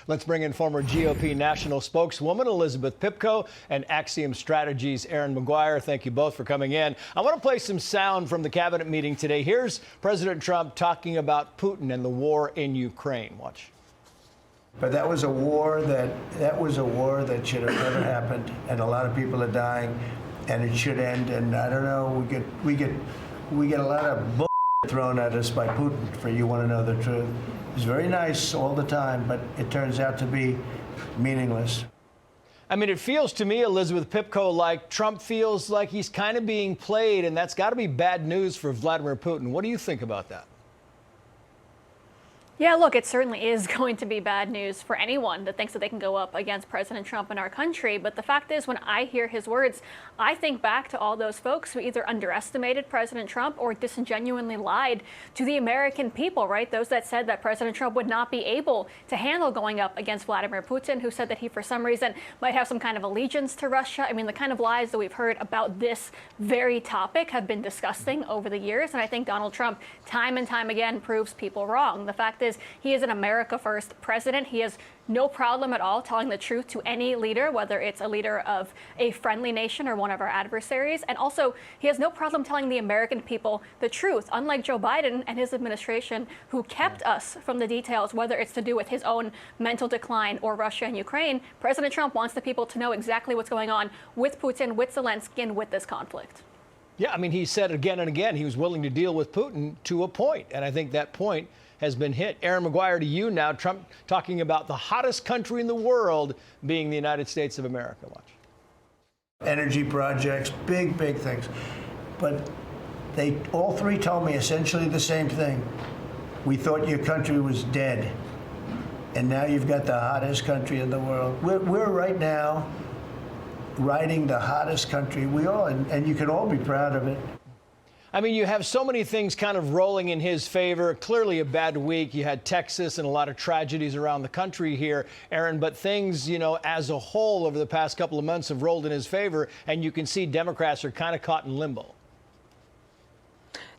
Let's bring in former GOP national spokeswoman Elizabeth Pipko and Axiom Strategies' Erin Maguire. Thank you both for coming in. I want to play some sound from the cabinet meeting today. Here's President Trump talking about Putin and the war in Ukraine. Watch. But that was a war that should have never happened, and a lot of people are dying, and it should end. And I don't know, we get a lot of bull thrown at us by Putin, for you want to know the truth. He's very nice all the time, but it turns out to be meaningless. I mean, it feels to me, Elizabeth Pipko, like Trump feels like he's kind of being played, and that's got to be bad news for Vladimir Putin. What do you think about that? Yeah, look, it certainly is going to be bad news for anyone that thinks that they can go up against President Trump in our country. But the fact is, when I hear his words, I think back to all those folks who either underestimated President Trump or disingenuously lied to the American people, right? Those that said that President Trump would not be able to handle going up against Vladimir Putin, who said that he, for some reason, might have some kind of allegiance to Russia. I mean, the kind of lies that we've heard about this very topic have been disgusting over the years. And I think Donald Trump, time and time again, proves people wrong. The fact is, he is an America First president. He has no problem at all telling the truth to any leader, whether it's a leader of a friendly nation or one of our adversaries. And also, he has no problem telling the American people the truth, unlike Joe Biden and his administration, who kept us from the details, whether it's to do with his own mental decline or Russia and Ukraine. President Trump wants the people to know exactly what's going on with Putin, with Zelensky, and with this conflict. Yeah, I mean, he said again and again he was willing to deal with Putin to a point, and I think that point has been hit. Erin Maguire, to you now. Trump talking about the hottest country in the world being the United States of America. Watch. Energy projects, big things. But they all three told me essentially the same thing. We thought your country was dead, and now you've got the hottest country in the world. We're right now riding the hottest country. We all, and you can all be proud of it. I mean, you have so many things kind of rolling in his favor. Clearly a bad week. You had Texas and a lot of tragedies around the country here, Erin, but things, you know, as a whole over the past couple of months have rolled in his favor, and you can see Democrats are kind of caught in limbo.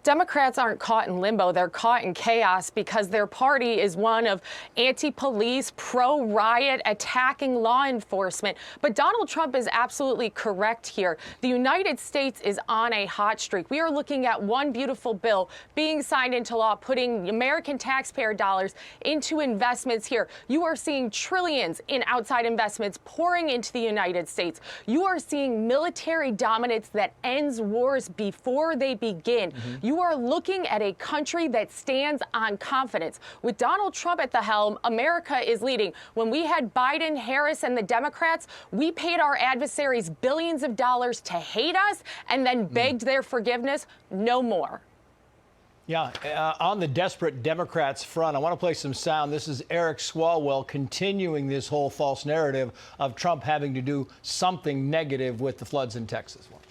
Democrats aren't caught in limbo. They're caught in chaos because their party is one of anti-police, pro-riot, attacking law enforcement. But Donald Trump is absolutely correct here. The United States is on a hot streak. We are looking at one beautiful bill being signed into law, putting American taxpayer dollars into investments here. You are seeing trillions in outside investments pouring into the United States. You are seeing military dominance that ends wars before they begin. You are looking at a country that stands on confidence. With Donald Trump at the helm, America is leading. When we had Biden, Harris, and the Democrats, we paid our adversaries billions of dollars to hate us and then begged their forgiveness. No more. Yeah, on the desperate Democrats front, I want to play some sound. This is Eric Swalwell continuing this whole false narrative of Trump having to do something negative with the floods in Texas. Watch.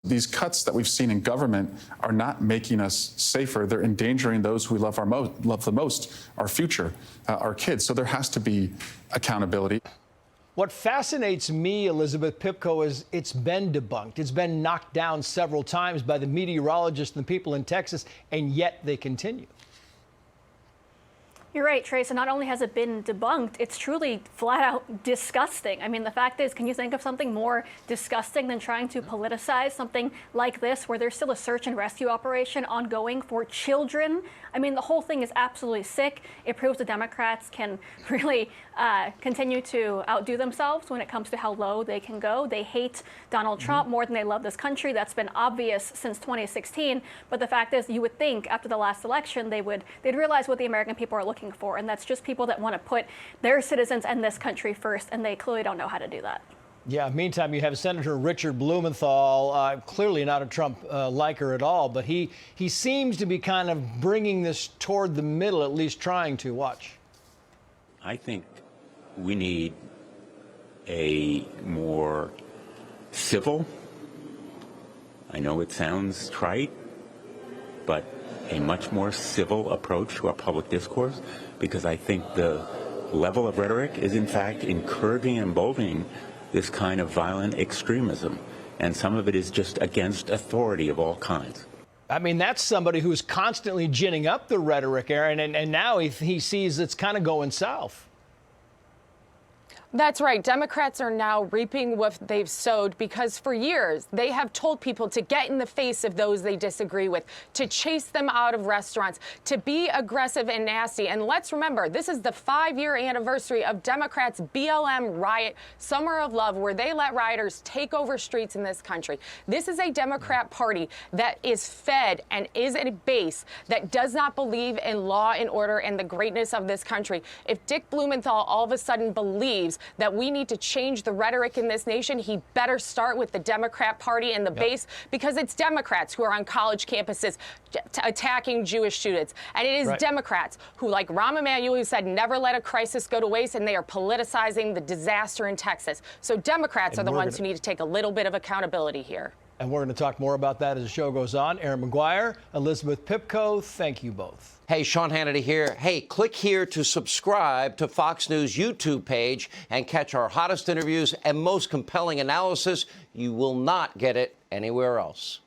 These cuts that we've seen in government are not making us safer. They're endangering those who we love the most, our future, our kids. So there has to be accountability. What fascinates me, Elizabeth Pipko, is it's been debunked. It's been knocked down several times by the meteorologists and the people in Texas, and yet they continue. You're right, Trey. So not only has it been debunked, it's truly flat out disgusting. I mean, the fact is, can you think of something more disgusting than trying to politicize something like this, where there's still a search and rescue operation ongoing for children? I mean, the whole thing is absolutely sick. It proves the Democrats can really continue to outdo themselves when it comes to how low they can go. They hate Donald Trump more than they love this country. That's been obvious since 2016. But the fact is, you would think after the last election, they'd realize what the American people are looking for, and that's just people that want to put their citizens and this country first, and they clearly don't know how to do that. Yeah, meantime, you have Senator Richard Blumenthal, clearly not a Trump liker at all, but he seems to be kind of bringing this toward the middle, at least trying to. Watch. I think we need a more civil, I know it sounds trite, but a much more civil approach to our public discourse, because I think the level of rhetoric is in fact encouraging and emboldening this kind of violent extremism, and some of it is just against authority of all kinds. I mean, that's somebody who's constantly ginning up the rhetoric, Erin, and now he sees it's kind of going south. That's right. Democrats are now reaping what they've sowed because for years they have told people to get in the face of those they disagree with, to chase them out of restaurants, to be aggressive and nasty. And let's remember, this is the 5-year anniversary of Democrats' BLM riot, Summer of Love, where they let rioters take over streets in this country. This is a Democrat Party that is fed and is a base that does not believe in law and order and the greatness of this country. If Dick Blumenthal all of a sudden believes that we need to change the rhetoric in this nation, he better start with the Democrat Party and the base, because it's Democrats who are on college campuses attacking Jewish students. And it is Democrats who, like Rahm Emanuel, who said never let a crisis go to waste, and they are politicizing the disaster in Texas. So Democrats are the ones who need to take a little bit of accountability here. And we're going to talk more about that as the show goes on. Erin Maguire, Elizabeth Pipko, thank you both. Hey, Sean Hannity here. Hey, click here to subscribe to Fox News YouTube page and catch our hottest interviews and most compelling analysis. You will not get it anywhere else.